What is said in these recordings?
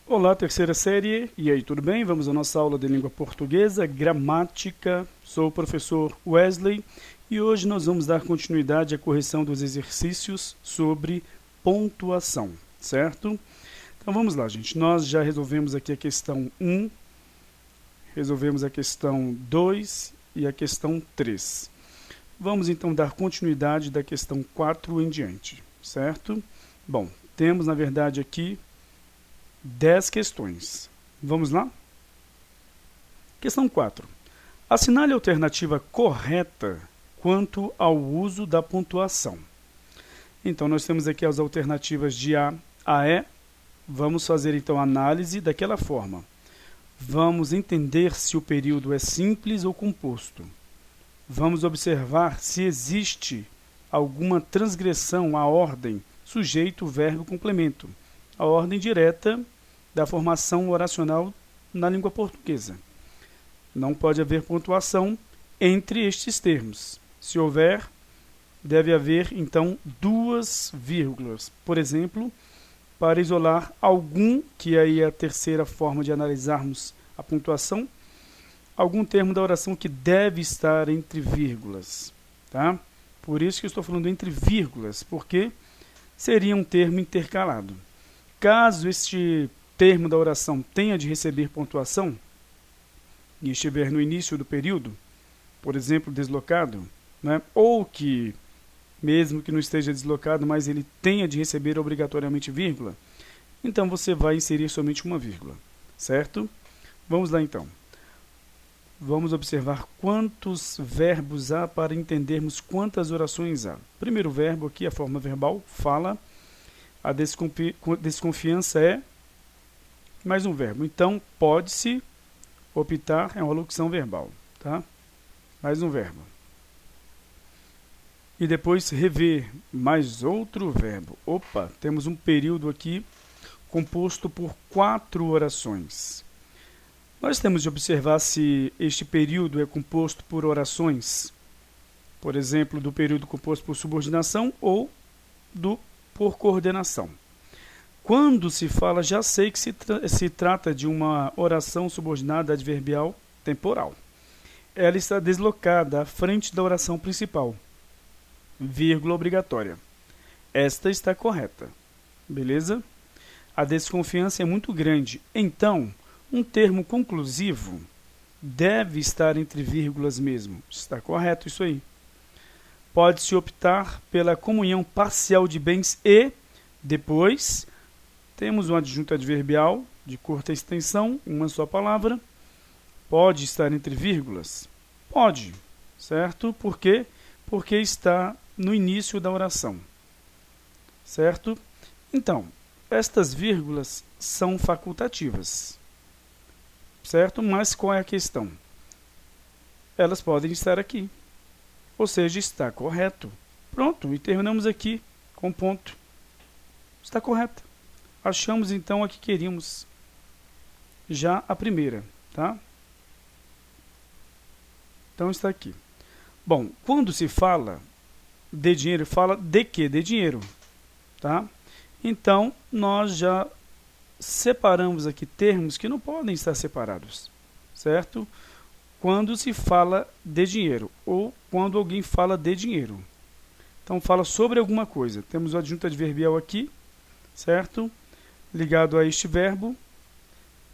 Olá, terceira série. E aí, tudo bem? Vamos à nossa aula de língua portuguesa, gramática. Sou o professor Wesley e hoje nós vamos dar continuidade à correção dos exercícios sobre pontuação, certo? Então vamos lá, gente. Nós já resolvemos aqui a questão 1, resolvemos a questão 2 e a questão 3. Vamos então dar continuidade da questão 4 em diante, certo? Bom, temos na verdade aqui 10 questões. Vamos lá? Questão 4. Assinale a alternativa correta quanto ao uso da pontuação. Então, nós temos aqui as alternativas de A a E. Vamos fazer, então, a análise daquela forma. Vamos entender se o período é simples ou composto. Vamos observar se existe alguma transgressão à ordem sujeito, verbo, complemento. A ordem direta da formação oracional na língua portuguesa. Não pode haver pontuação entre estes termos. Se houver, deve haver, então, 2 vírgulas. Por exemplo, para isolar algum, que aí é a terceira forma de analisarmos a pontuação, algum termo da oração que deve estar entre vírgulas. Tá? Por isso que eu estou falando entre vírgulas, porque seria um termo intercalado. Caso este termo da oração tenha de receber pontuação e estiver no início do período, por exemplo, deslocado, né? Ou que, mesmo que não esteja deslocado, mas ele tenha de receber obrigatoriamente vírgula, então você vai inserir somente uma vírgula, certo? Vamos lá então. Vamos observar quantos verbos há para entendermos quantas orações há. Primeiro verbo aqui, a forma verbal, fala. A desconfiança é mais um verbo. Então, pode-se optar, é uma locução verbal. Tá? Mais um verbo. E depois rever, mais outro verbo. Opa, temos um período aqui composto por 4 orações. Nós temos de observar se este período é composto por orações, por exemplo, do período composto por subordinação ou por coordenação. Quando se fala, já sei que se trata de uma oração subordinada adverbial temporal. Ela está deslocada à frente da oração principal. Vírgula obrigatória. Esta está correta. Beleza? A desconfiança é muito grande. Então, um termo conclusivo deve estar entre vírgulas mesmo. Está correto isso aí. Pode-se optar pela comunhão parcial de bens e, depois, temos um adjunto adverbial de curta extensão, uma só palavra. Pode estar entre vírgulas? Pode, certo? Por quê? Porque está no início da oração, certo? Então, estas vírgulas são facultativas, certo? Mas qual é a questão? Elas podem estar aqui. Ou seja, está correto. Pronto, e terminamos aqui com ponto. Está correto. Achamos então a que queríamos. Já a primeira, tá? Então está aqui. Bom, quando se fala de dinheiro, fala de quê? De dinheiro, tá? Então, nós já separamos aqui termos que não podem estar separados, certo? Quando se fala de dinheiro ou quando alguém fala de dinheiro. Então, fala sobre alguma coisa. Temos o adjunto adverbial aqui, certo? Ligado a este verbo.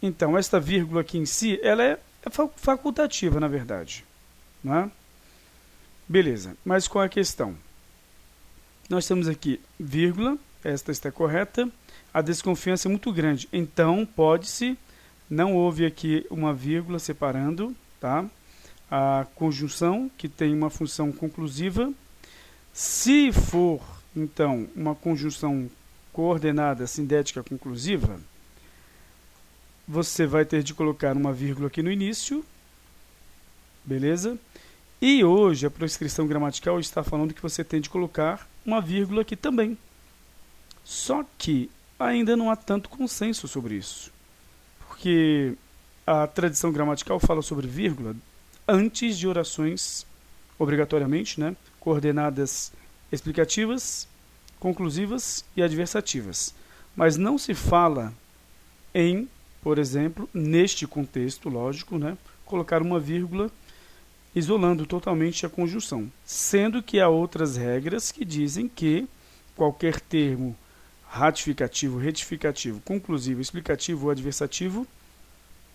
Então, esta vírgula aqui em si, ela é facultativa, na verdade. Não é? Beleza, mas qual é a questão? Nós temos aqui vírgula, esta está correta. A desconfiança é muito grande. Então, pode-se, não houve aqui uma vírgula separando, tá? A conjunção, que tem uma função conclusiva. Se for, então, uma conjunção coordenada sindética conclusiva, você vai ter de colocar uma vírgula aqui no início, beleza? E hoje a prescrição gramatical está falando que você tem de colocar uma vírgula aqui também. Só que ainda não há tanto consenso sobre isso, porque a tradição gramatical fala sobre vírgula antes de orações, obrigatoriamente, né? Coordenadas explicativas, conclusivas e adversativas. Mas não se fala em, por exemplo, neste contexto, lógico, né, colocar uma vírgula isolando totalmente a conjunção, sendo que há outras regras que dizem que qualquer termo ratificativo, retificativo, conclusivo, explicativo ou adversativo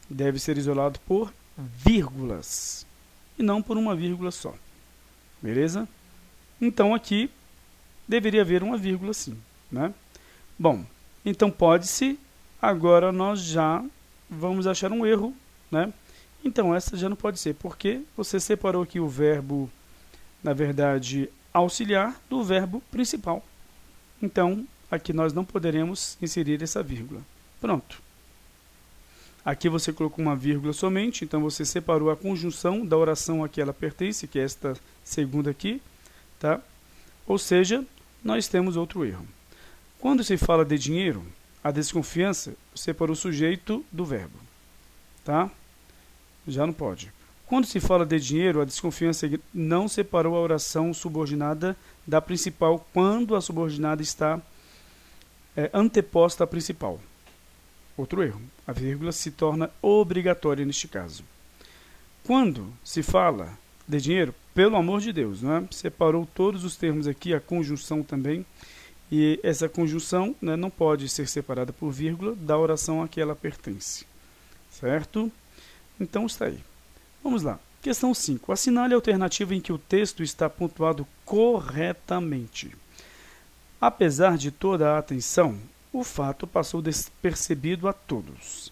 deve ser isolado por vírgulas e não por uma vírgula só. Beleza? Então aqui deveria haver uma vírgula sim, né? Bom, então pode-se, agora nós já vamos achar um erro, né? Então essa já não pode ser, porque você separou aqui o verbo, na verdade, auxiliar do verbo principal. Então, aqui nós não poderemos inserir essa vírgula. Pronto. Aqui você colocou uma vírgula somente, então você separou a conjunção da oração a que ela pertence, que é esta segunda aqui, tá? Ou seja, nós temos outro erro. Quando se fala de dinheiro, a desconfiança separou o sujeito do verbo, tá? Já não pode. Quando se fala de dinheiro, a desconfiança não separou a oração subordinada da principal quando a subordinada está anteposta à principal. Outro erro. A vírgula se torna obrigatória neste caso. Quando se fala de dinheiro, pelo amor de Deus, não é? Separou todos os termos aqui, a conjunção também, e essa conjunção, né, não pode ser separada por vírgula da oração a que ela pertence. Certo? Então está aí. Vamos lá. Questão 5. Assinale a alternativa em que o texto está pontuado corretamente. Apesar de toda a atenção, o fato passou despercebido a todos.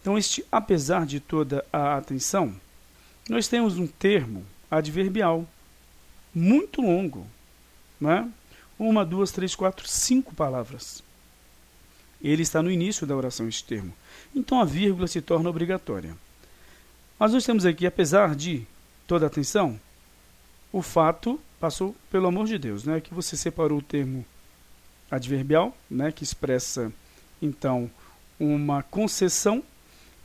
Então, apesar de toda a atenção, nós temos um termo adverbial muito longo, né? 1, 2, 3, 4, 5 palavras. Ele está no início da oração, este termo. Então, a vírgula se torna obrigatória. Mas nós temos aqui, apesar de toda a atenção, o fato passou, pelo amor de Deus, né? Que você separou o termo adverbial, né? Que expressa, então, uma concessão,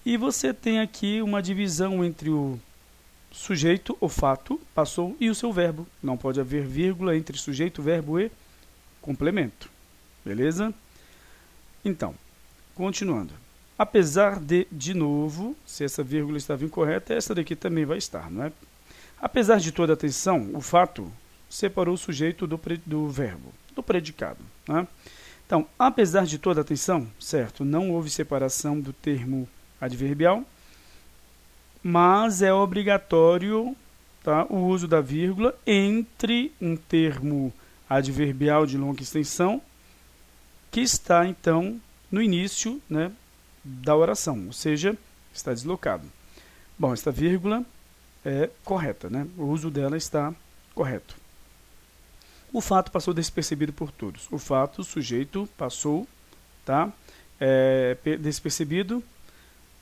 e você tem aqui uma divisão entre o sujeito, o fato, passou, e o seu verbo. Não pode haver vírgula entre sujeito, verbo e complemento. Beleza? Então, continuando. Apesar de novo, se essa vírgula estava incorreta, essa daqui também vai estar, não é? Apesar de toda a atenção, o fato separou o sujeito do verbo, do predicado, né? Então, apesar de toda a atenção, certo, não houve separação do termo adverbial, mas é obrigatório, tá, o uso da vírgula entre um termo adverbial de longa extensão que está, então, no início, né, da oração, ou seja, está deslocado. Bom, esta vírgula é correta, né? O uso dela está correto. O fato passou despercebido por todos. O fato, o sujeito, passou, tá? Despercebido,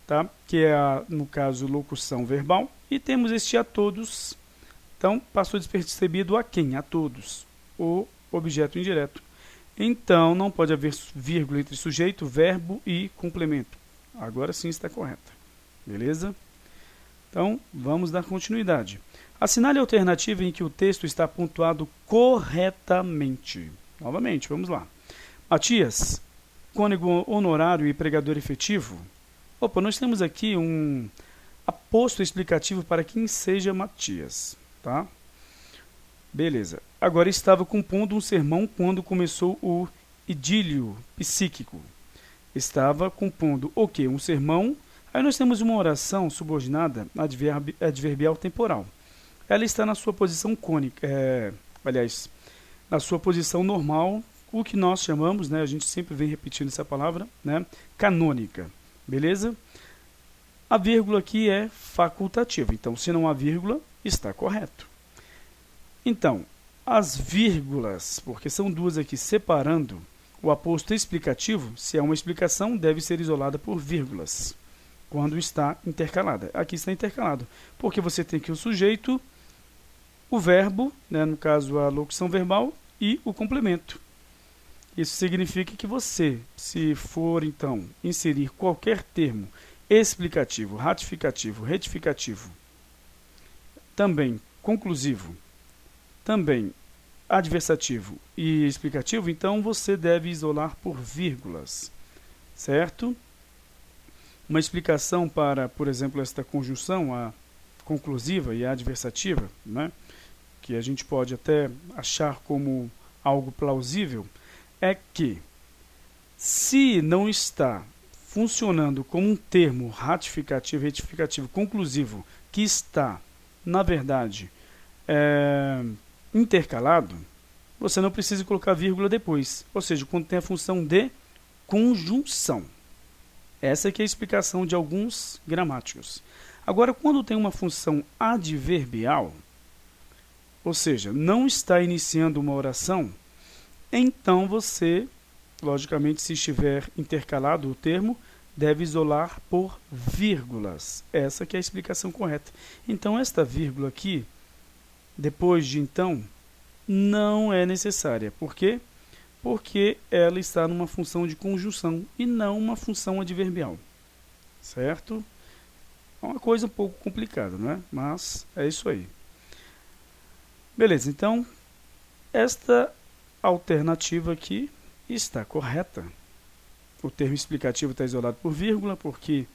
tá? Que é, no caso, locução verbal. E temos este a todos. Então, passou despercebido a quem? A todos. O objeto indireto. Então, não pode haver vírgula entre sujeito, verbo e complemento. Agora sim está correta. Beleza? Então, vamos dar continuidade. Assinale a alternativa em que o texto está pontuado corretamente. Novamente, vamos lá. Matias, cônego honorário e pregador efetivo. Opa, nós temos aqui um aposto explicativo para quem seja Matias. Tá? Beleza. Agora estava compondo um sermão quando começou o idílio psíquico. Estava compondo o quê? Um sermão. Aí nós temos uma oração subordinada adverbial temporal. Ela está na sua posição cônica, aliás, na sua posição normal, o que nós chamamos, né, a gente sempre vem repetindo essa palavra, né, canônica. Beleza? A vírgula aqui é facultativa. Então, se não há vírgula, está correto. Então, as vírgulas, porque são duas aqui separando, o aposto explicativo, se é uma explicação, deve ser isolada por vírgulas, quando está intercalada. Aqui está intercalado, porque você tem aqui o sujeito, o verbo, né, no caso a locução verbal, e o complemento. Isso significa que você, se for então inserir qualquer termo explicativo, ratificativo, retificativo, também conclusivo, também adversativo e explicativo, então você deve isolar por vírgulas, certo? uma explicação para, por exemplo, esta conjunção, a conclusiva e a adversativa, né, que a gente pode até achar como algo plausível, é que se não está funcionando como um termo ratificativo, retificativo, conclusivo, que está, na verdade, intercalado, você não precisa colocar vírgula depois, ou seja, quando tem a função de conjunção. Essa aqui é a explicação de alguns gramáticos. Agora, quando tem uma função adverbial, ou seja, não está iniciando uma oração, então você, logicamente, se estiver intercalado o termo, deve isolar por vírgulas. Essa que é a explicação correta. Então, esta vírgula aqui, depois de então, não é necessária. Por quê? Porque ela está numa função de conjunção e não uma função adverbial. Certo? É uma coisa um pouco complicada, não é? Mas é isso aí. Beleza, então, esta alternativa aqui está correta. O termo explicativo está isolado por vírgula, porque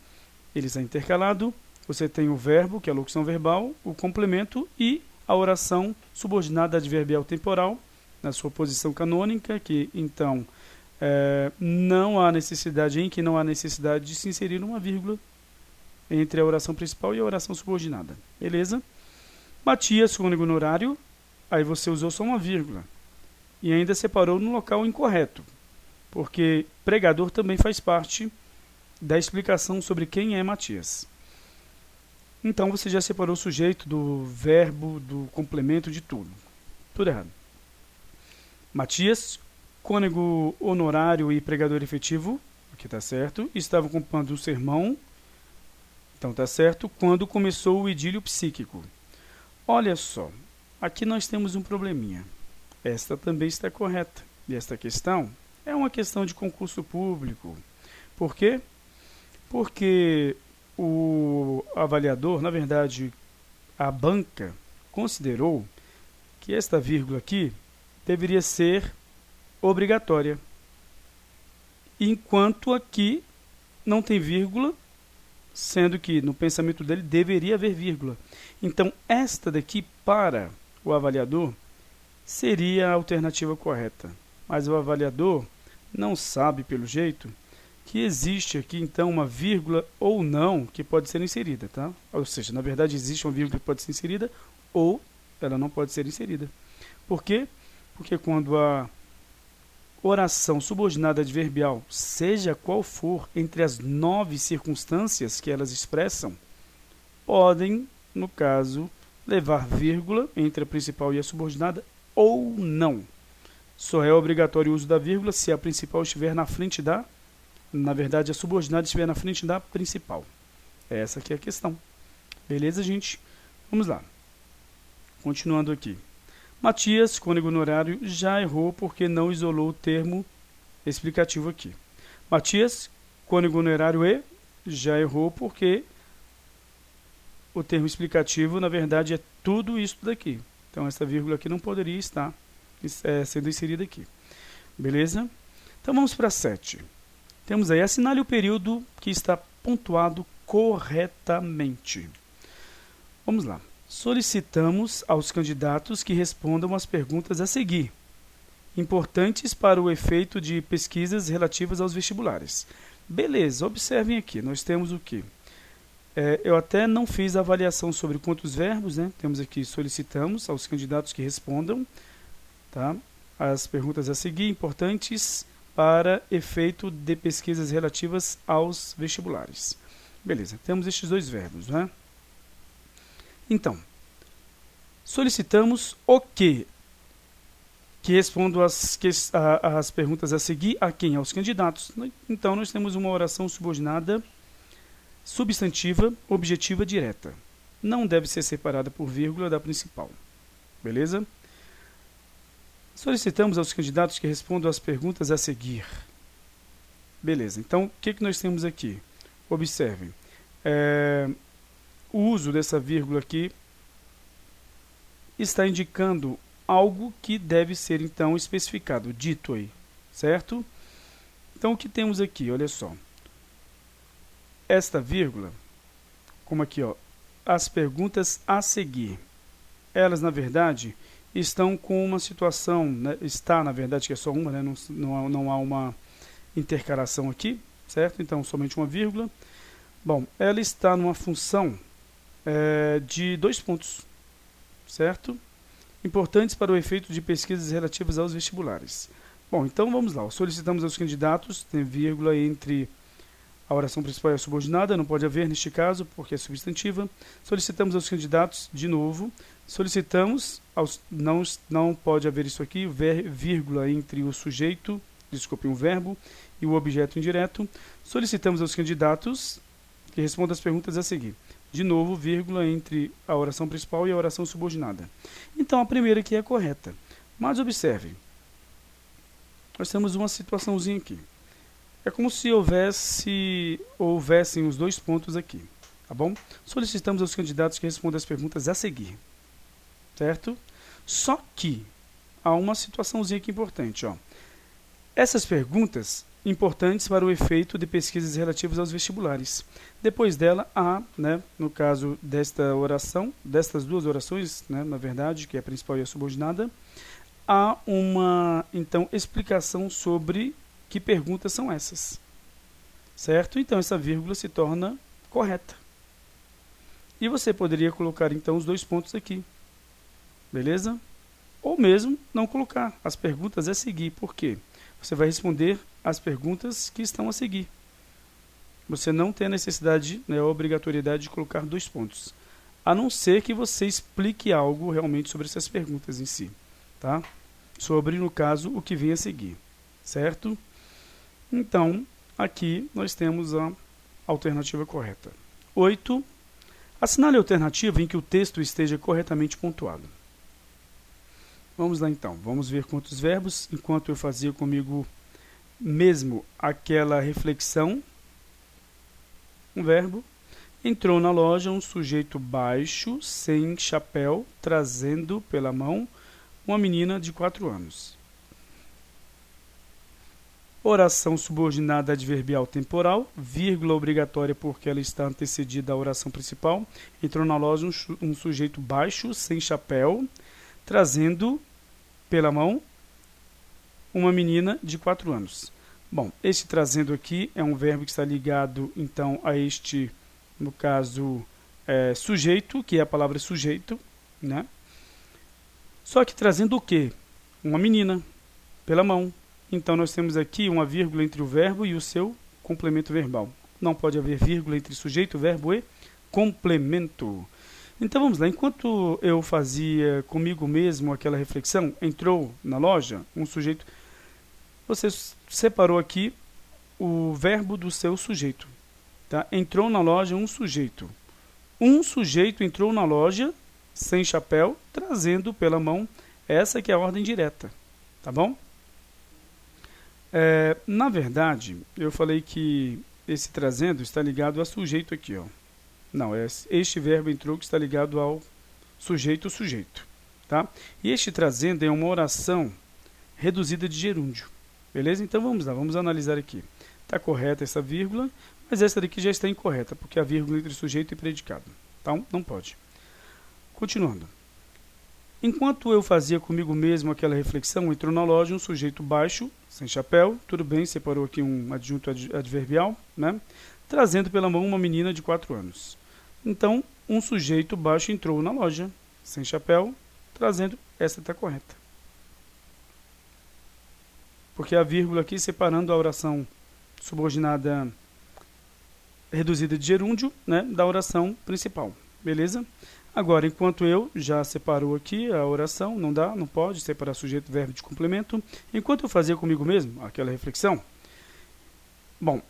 ele está intercalado. Você tem o verbo, que é a locução verbal, o complemento e a oração subordinada adverbial temporal, na sua posição canônica, que então não há necessidade, em que não há necessidade de se inserir uma vírgula entre a oração principal e a oração subordinada. Beleza? Matias, cônego no horário, aí você usou só uma vírgula. E ainda separou no local incorreto, porque pregador também faz parte da explicação sobre quem é Matias. Então você já separou o sujeito do verbo, do complemento, de tudo. Tudo errado. Matias, cônego honorário e pregador efetivo, aqui está certo, estava ocupando o sermão, então está certo, quando começou o idílio psíquico. Olha só, aqui nós temos um probleminha. Esta também está correta. E esta questão é uma questão de concurso público. Por quê? Porque o avaliador, na verdade, a banca, considerou que esta vírgula aqui deveria ser obrigatória. Enquanto aqui não tem vírgula, sendo que no pensamento dele deveria haver vírgula. Então, esta daqui, para o avaliador, seria a alternativa correta. Mas o avaliador não sabe, pelo jeito, que existe aqui, então, uma vírgula ou não que pode ser inserida. Tá? Ou seja, na verdade, existe uma vírgula que pode ser inserida ou ela não pode ser inserida. Por quê? Porque quando a oração subordinada adverbial, seja qual for, entre as 9 circunstâncias que elas expressam, podem, no caso, levar vírgula entre a principal e a subordinada ou não. Só é obrigatório o uso da vírgula se a principal estiver na frente da... Na verdade, a subordinada estiver na frente da principal. Essa aqui é a questão. Beleza, gente? Vamos lá. Continuando aqui. Matias, cônego honorário, já errou porque não isolou o termo explicativo aqui. Matias, cônego honorário e já errou porque o termo explicativo, na verdade, é tudo isso daqui. Então, essa vírgula aqui não poderia estar sendo inserida aqui. Beleza? Então, vamos para 7. Temos aí, assinale o período que está pontuado corretamente. Vamos lá. Solicitamos aos candidatos que respondam as perguntas a seguir, importantes para o efeito de pesquisas relativas aos vestibulares. Beleza, observem aqui, nós temos o quê? Eu até não fiz a avaliação sobre quantos verbos, né? Temos aqui, solicitamos aos candidatos que respondam, tá? As perguntas a seguir, importantes para efeito de pesquisas relativas aos vestibulares. Beleza, temos estes dois verbos, né? Então, solicitamos o quê? Que respondam as perguntas a seguir a quem? Aos candidatos. Então, nós temos uma oração subordinada substantiva, objetiva, direta. Não deve ser separada por vírgula da principal. Beleza? Solicitamos aos candidatos que respondam as perguntas a seguir. Beleza. Então, o que nós temos aqui? Observem. O uso dessa vírgula aqui está indicando algo que deve ser, então, especificado, dito aí. Certo? Então, o que temos aqui? Olha só. esta vírgula, como aqui, ó, as perguntas a seguir, elas, na verdade, estão com uma situação, né, está, na verdade, que é só uma, né, não há uma intercalação aqui, certo? Então, somente uma vírgula. Bom, ela está numa função de 2 pontos, certo? Importantes para o efeito de pesquisas relativas aos vestibulares. Bom, então vamos lá. Solicitamos aos candidatos, tem vírgula entre a oração principal e a subordinada, não pode haver neste caso, porque é substantiva. Solicitamos aos candidatos, de novo, solicitamos, não pode haver isso aqui, vírgula entre o sujeito, desculpe, um verbo, e o objeto indireto. Solicitamos aos candidatos que respondam as perguntas a seguir. De novo, vírgula entre a oração principal e a oração subordinada. Então, a primeira aqui é correta. Mas observe, nós temos uma situaçãozinha aqui. É como se houvessem os 2 pontos aqui, tá bom? Solicitamos aos candidatos que respondam as perguntas a seguir, certo? Só que há uma situaçãozinha aqui importante, ó. Essas perguntas importantes para o efeito de pesquisas relativas aos vestibulares. Depois dela, há, né, no caso desta oração, destas 2 orações, né, na verdade, que é a principal e a subordinada, há uma, então, explicação sobre que perguntas são essas, certo? Então, essa vírgula se torna correta. E você poderia colocar, então, os 2 pontos aqui, beleza? Ou mesmo não colocar as perguntas a seguir. Por quê? Você vai responder as perguntas que estão a seguir. Você não tem a necessidade, né, a obrigatoriedade de colocar 2 pontos. A não ser que você explique algo realmente sobre essas perguntas em si, tá? Sobre, no caso, o que vem a seguir, certo? Então, aqui nós temos a alternativa correta. 8. Assinale a alternativa em que o texto esteja corretamente pontuado. Vamos lá então, vamos ver quantos verbos, enquanto eu fazia comigo mesmo aquela reflexão. Um verbo. Entrou na loja um sujeito baixo, sem chapéu, trazendo pela mão uma menina de 4 anos. Oração subordinada adverbial temporal, vírgula obrigatória porque ela está antecedida à oração principal. Entrou na loja um sujeito baixo, sem chapéu, trazendo pela mão uma menina de 4 anos. Bom, esse trazendo aqui é um verbo que está ligado, então, a este, no caso, sujeito, que é a palavra sujeito, né? Só que trazendo o quê? Uma menina, pela mão. Então, nós temos aqui uma vírgula entre o verbo e o seu complemento verbal. Não pode haver vírgula entre sujeito, verbo e complemento. Então, vamos lá. Enquanto eu fazia comigo mesmo aquela reflexão, entrou na loja um sujeito. Você separou aqui o verbo do seu sujeito. Tá? Entrou na loja um sujeito. Um sujeito entrou na loja sem chapéu, trazendo pela mão. Essa que é a ordem direta. Tá bom? Na verdade, eu falei que esse trazendo está ligado a sujeito aqui, ó. Não, este verbo entrou que está ligado ao sujeito, tá? E este trazendo é uma oração reduzida de gerúndio, beleza? Então vamos lá, vamos analisar aqui. Está correta essa vírgula, mas essa daqui já está incorreta, porque a vírgula entre sujeito e predicado. Então, não pode. Continuando. Enquanto eu fazia comigo mesmo aquela reflexão, entrou na loja um sujeito baixo, sem chapéu, tudo bem, separou aqui um adjunto adverbial, né? Trazendo pela mão uma menina de 4 anos. Então, um sujeito baixo entrou na loja, sem chapéu, trazendo, essa está correta. Porque a vírgula aqui separando a oração subordinada reduzida de gerúndio, né, da oração principal, beleza? Agora, enquanto eu já separou aqui a oração, não dá, não pode separar sujeito, verbo de complemento. Enquanto eu fazia comigo mesmo aquela reflexão, bom,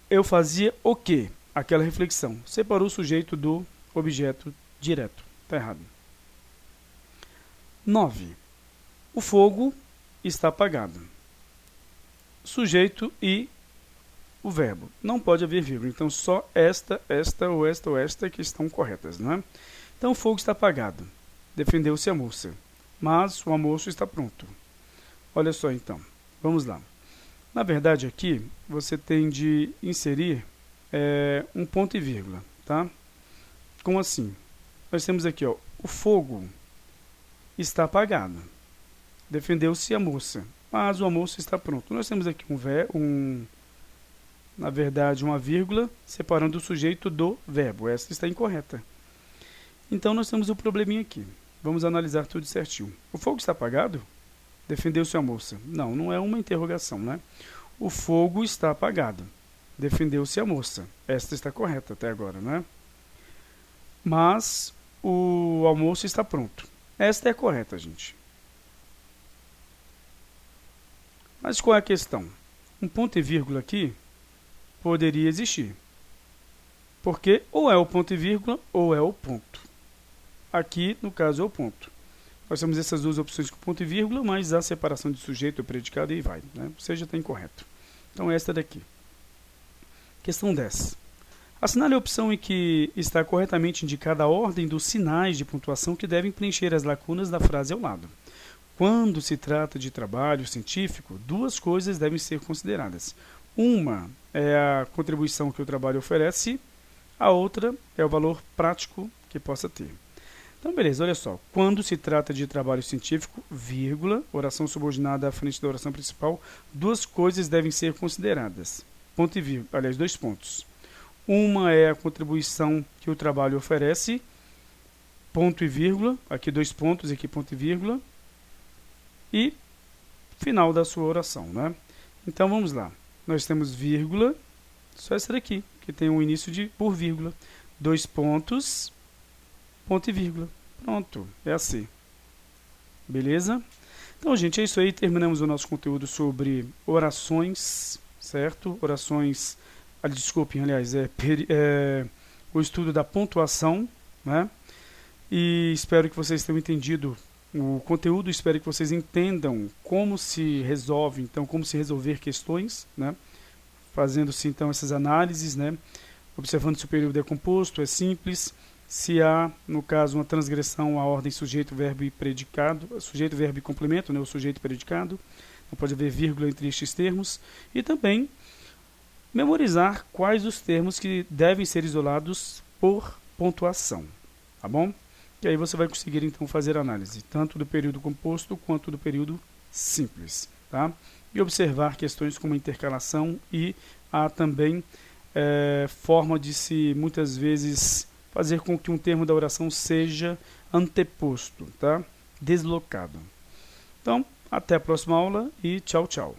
eu fazia o quê? Aquela reflexão. Separou o sujeito do objeto direto. Está errado. 9. O fogo está apagado. Sujeito e o verbo. Não pode haver vírgula. Então, só esta ou esta que estão corretas, não é? Então, o fogo está apagado. Defendeu-se a moça. Mas o almoço está pronto. Olha só, então. Vamos lá. Na verdade, aqui, você tem de inserir um ponto e vírgula, tá? Como assim? Nós temos aqui, ó, o fogo está apagado. Defendeu-se a moça, mas o almoço está pronto. Nós temos aqui na verdade, uma vírgula separando o sujeito do verbo. Essa está incorreta. Então, nós temos um probleminha aqui. Vamos analisar tudo certinho. O fogo está apagado? Defendeu-se a moça. Não, não é uma interrogação, né? O fogo está apagado. Defendeu-se a moça. Esta está correta até agora, né? Mas o almoço está pronto. Esta é a correta, gente. Mas qual é a questão? Um ponto e vírgula aqui poderia existir. Porque ou é o ponto e vírgula ou é o ponto. Aqui, no caso, é o ponto. Nós temos essas duas opções com ponto e vírgula, mas a separação de sujeito e predicado e vai, né? Ou seja, está incorreto. Então, esta daqui. Questão 10. Assinale a opção em que está corretamente indicada a ordem dos sinais de pontuação que devem preencher as lacunas da frase ao lado. Quando se trata de trabalho científico, duas coisas devem ser consideradas. Uma é a contribuição que o trabalho oferece, a outra é o valor prático que possa ter. Então, beleza, olha só. Quando se trata de trabalho científico, vírgula, oração subordinada à frente da oração principal, duas coisas devem ser consideradas. Ponto e vírgula, aliás, dois pontos. Uma é a contribuição que o trabalho oferece, ponto e vírgula, aqui dois pontos, aqui ponto e vírgula, e final da sua oração, né? Então, vamos lá. Nós temos vírgula, só essa daqui, que tem um início de por vírgula, dois pontos, ponto e vírgula. Pronto, é assim. Beleza? Então, gente, é isso aí. Terminamos o nosso conteúdo sobre orações, certo? Orações, desculpem, aliás, o estudo da pontuação, né? E espero que vocês tenham entendido o conteúdo, espero que vocês entendam como se resolve, então, como se resolver questões, né? Fazendo-se, então, essas análises, né? Observando se o período é composto, é simples. Se há, no caso, uma transgressão à ordem sujeito, verbo e predicado, sujeito, verbo e complemento, né? O sujeito e predicado. Não pode haver vírgula entre estes termos. E também memorizar quais os termos que devem ser isolados por pontuação, tá bom? E aí você vai conseguir, então, fazer análise, tanto do período composto quanto do período simples, tá? E observar questões como intercalação e há também forma de se, muitas vezes, fazer com que um termo da oração seja anteposto, tá? Deslocado. Então, até a próxima aula e tchau, tchau.